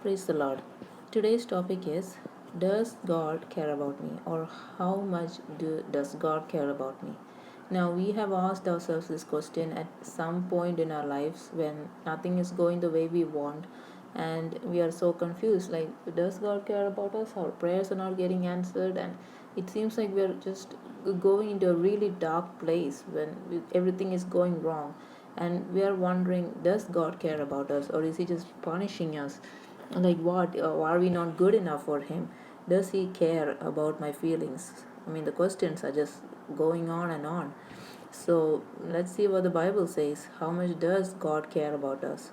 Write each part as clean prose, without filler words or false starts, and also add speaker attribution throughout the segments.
Speaker 1: Praise the Lord. Today's topic is, does God care about me, or how much does God care about me? Now, we have asked ourselves this question at some point in our lives when nothing is going the way we want, and we are so confused, like, does God care about us? Our prayers are not getting answered, and it seems like we're just going into a really dark place when everything is going wrong, and we are wondering, does God care about us, or is He just punishing us? Like, what? Are we not good enough for Him? Does He care about my feelings? I mean, the questions are just going on and on. So let's see what the Bible says. How much does God care about us?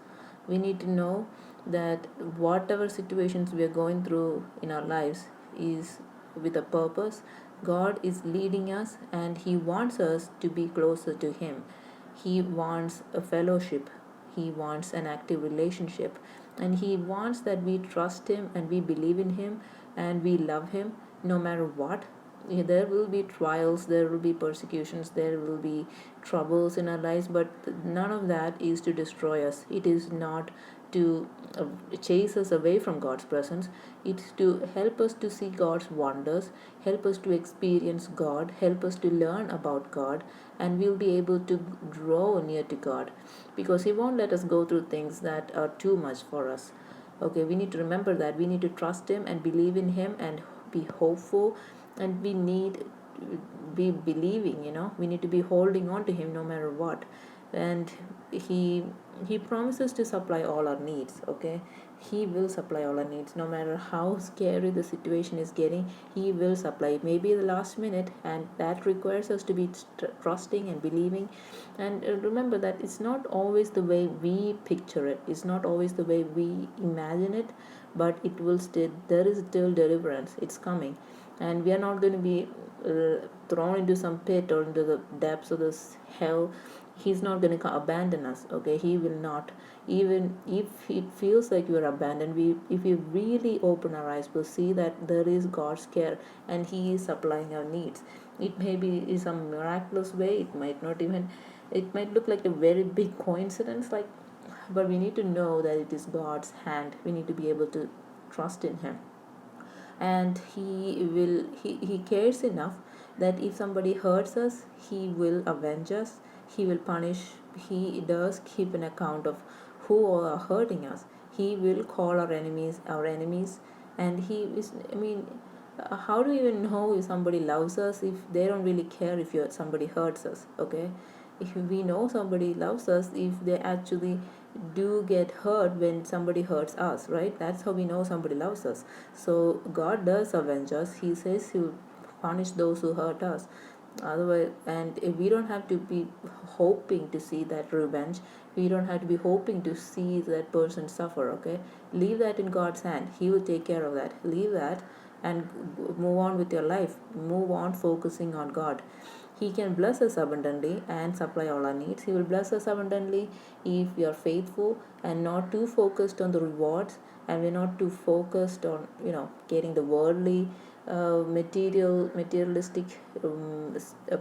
Speaker 1: We need to know that whatever situations we are going through in our lives is with a purpose. God is leading us, and He wants us to be closer to Him. He wants a fellowship. He wants an active relationship. And He wants that we trust Him and we believe in Him and we love Him no matter what. There will be trials, there will be persecutions, there will be troubles in our lives, but none of that is to destroy us. It is not to chase us away from God's presence. It's to help us to see God's wonders, help us to experience God, help us to learn about God, and we'll be able to draw near to God, because He won't let us go through things that are too much for us. Okay, we need to remember that we need to trust Him and believe in Him and be hopeful, and we need to be believing, we need to be holding on to Him no matter what. And he promises to supply all our needs. Okay, He will supply all our needs no matter how scary the situation is getting. He will supply, maybe the last minute, and that requires us to be trusting and believing. And remember that it's not always the way we picture it, it's not always the way we imagine it, but it will still, there is still deliverance. It's coming, and we are not going to be thrown into some pit or into the depths of this hell. He's not going to abandon us. Okay, He will not. Even if it feels like you are abandoned, if we really open our eyes, we'll see that there is God's care, and He is supplying our needs. It may be in some miraculous way, it might not even, it might look like a very big coincidence, like, but we need to know that it is God's hand. We need to be able to trust in Him. And he cares enough that if somebody hurts us, He will avenge us. He will punish. He does keep an account of who are hurting us. He will call our enemies. And He is, I mean, how do you even know if somebody loves us if they don't really care if somebody hurts us? Okay, if we know somebody loves us if they actually do get hurt when somebody hurts us, right? That's how we know somebody loves us. So God does avenge us. He says He will punish those who hurt us. Otherwise, and if we don't have to be hoping to see that revenge, we don't have to be hoping to see that person suffer. Okay, leave that in God's hand. He will take care of that. Leave that and move on with your life. Move on focusing on God. He can bless us abundantly and supply all our needs. He will bless us abundantly if we are faithful and not too focused on the rewards, and we're not too focused on getting the worldly materialistic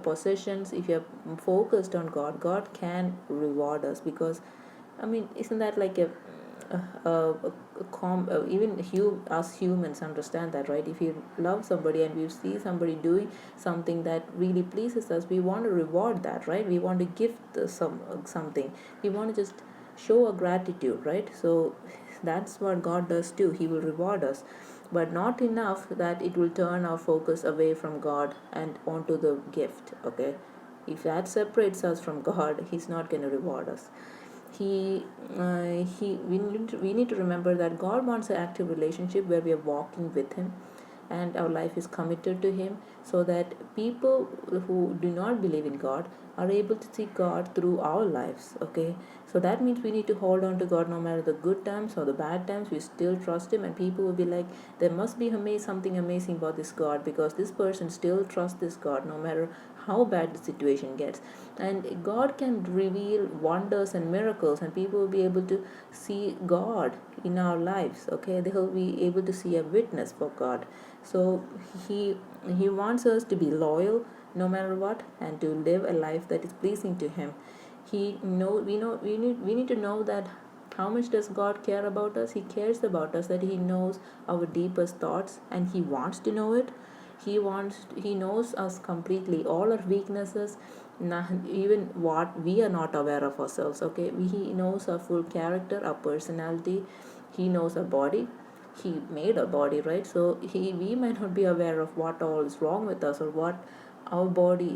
Speaker 1: possessions. If you're focused on God, God can reward us, because I mean, isn't that like even us humans understand that, right? If you love somebody and we see somebody doing something that really pleases us, we want to reward that, right? We want to give something. We want to just show a gratitude, right? So that's what God does too. He will reward us, but not enough that it will turn our focus away from God and onto the gift. Okay, if that separates us from God, He's not going to reward us. We need to remember that God wants an active relationship where we are walking with Him and our life is committed to Him, so that people who do not believe in God are able to see God through our lives. Okay, so that means we need to hold on to God no matter the good times or the bad times. We still trust Him, and people will be like, there must be something amazing about this God, because this person still trusts this God no matter how bad the situation gets. And God can reveal wonders and miracles, and people will be able to see God in our lives. Okay, they will be able to see a witness for God. So he wants us to be loyal no matter what, and to live a life that is pleasing to Him. We need to know that how much does God care about us? He cares about us, that He knows our deepest thoughts and He wants to know it. He knows us completely, all our weaknesses, even what we are not aware of ourselves. Okay, He knows our full character, our personality. He knows our body. He made our body, right? So we might not be aware of what all is wrong with us, or what our body,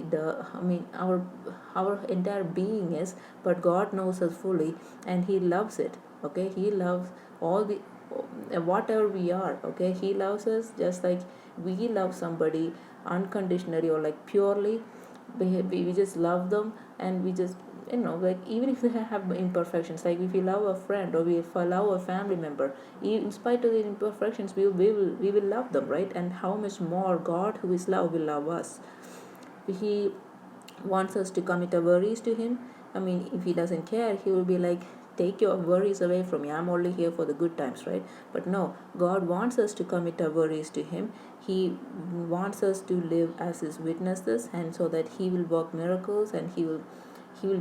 Speaker 1: our entire being is, but God knows us fully and He loves it. Okay, He loves all the whatever we are. Okay, He loves us just like we love somebody unconditionally, or like purely. We just love them, and we just, like, even if we have imperfections, like if we love a friend, or if we love a family member, in spite of the imperfections, we will love them, right? And how much more God, who is love, will love us. He wants us to commit our worries to Him. If He doesn't care, He will be like, take your worries away from me, I'm only here for the good times, right? But no, God wants us to commit our worries to Him. He wants us to live as His witnesses, and so that He will work miracles, and He will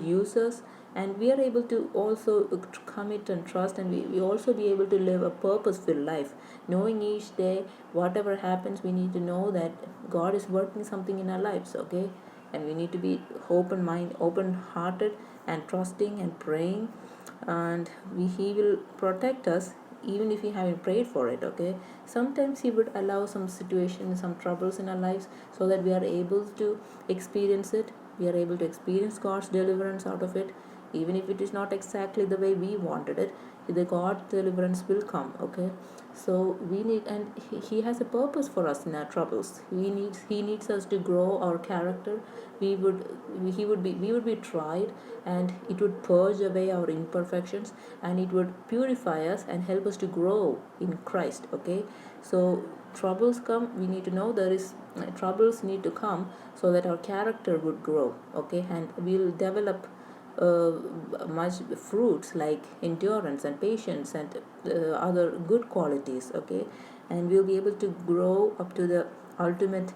Speaker 1: use us, and we are able to also commit and trust, and we also be able to live a purposeful life, knowing each day whatever happens, we need to know that God is working something in our lives. Okay, and we need to be open hearted, and trusting and praying, and He will protect us even if we haven't prayed for it. Okay, sometimes He would allow some situations, some troubles in our lives, so that we are able to experience it. We are able to experience God's deliverance out of it, even if it is not exactly the way we wanted it. The God deliverance will come. Okay, so we need, and He has a purpose for us in our troubles. He needs us to grow our character. We would be tried, and it would purge away our imperfections, and it would purify us and help us to grow in Christ. Okay, so troubles come, we need to know there is troubles need to come, so that our character would grow. Okay, and we'll develop uh, much fruits like endurance and patience, and other good qualities. Okay, and we'll be able to grow up to the ultimate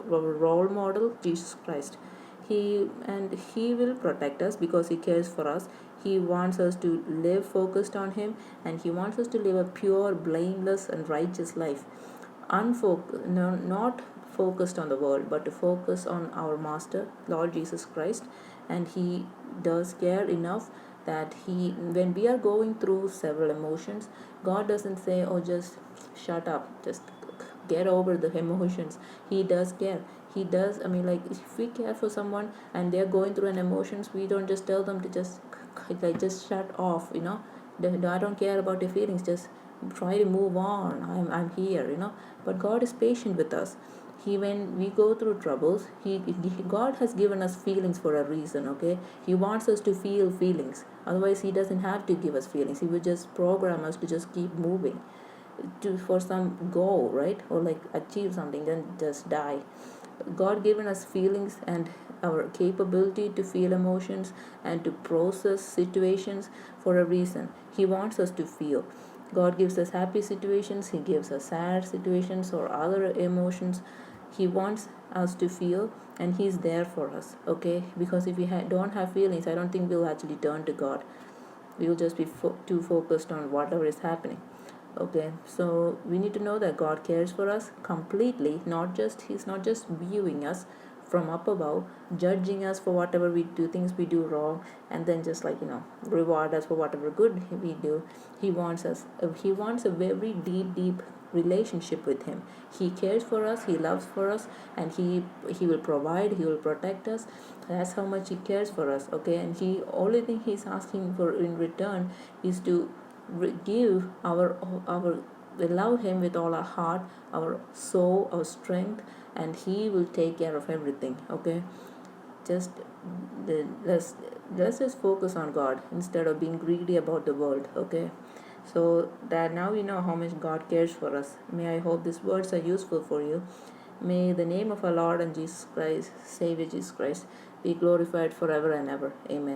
Speaker 1: role model, Jesus Christ. He will protect us because He cares for us. He wants us to live focused on Him, and He wants us to live a pure, blameless, and righteous life, not focused on the world, but to focus on our Master, Lord Jesus Christ. And He does care enough that when we are going through several emotions, God doesn't say, oh, just shut up, just get over the emotions. He does care. He does. Like, if we care for someone and they're going through an emotions, we don't just tell them to just shut off. I don't care about your feelings, just try to move on. I'm here. But God is patient with us. When we go through troubles, God has given us feelings for a reason. Okay, He wants us to feel feelings. Otherwise, He doesn't have to give us feelings. He would just program us to just keep moving for some goal, right? Or like achieve something, then just die. God given us feelings and our capability to feel emotions and to process situations for a reason. He wants us to feel. God gives us happy situations, He gives us sad situations or other emotions. He wants us to feel, and He's there for us. Okay, because if we don't have feelings, I don't think we'll actually turn to God. We will just be too focused on whatever is happening. Okay, so we need to know that God cares for us completely. He's not just viewing us from up above, judging us for whatever we do, things we do wrong, and then just like reward us for whatever good we do. He wants a very deep relationship with Him. He cares for us, He loves for us, and He will provide, He will protect us. That's how much He cares for us. Okay, and He only thing He's asking for in return is to give our we love Him with all our heart, our soul, our strength, and He will take care of everything. Okay, just let's just focus on God instead of being greedy about the world. Okay, so that now you know how much God cares for us. May I hope these words are useful for you. May the name of our Lord and Jesus Christ, Savior Jesus Christ, be glorified forever and ever. Amen.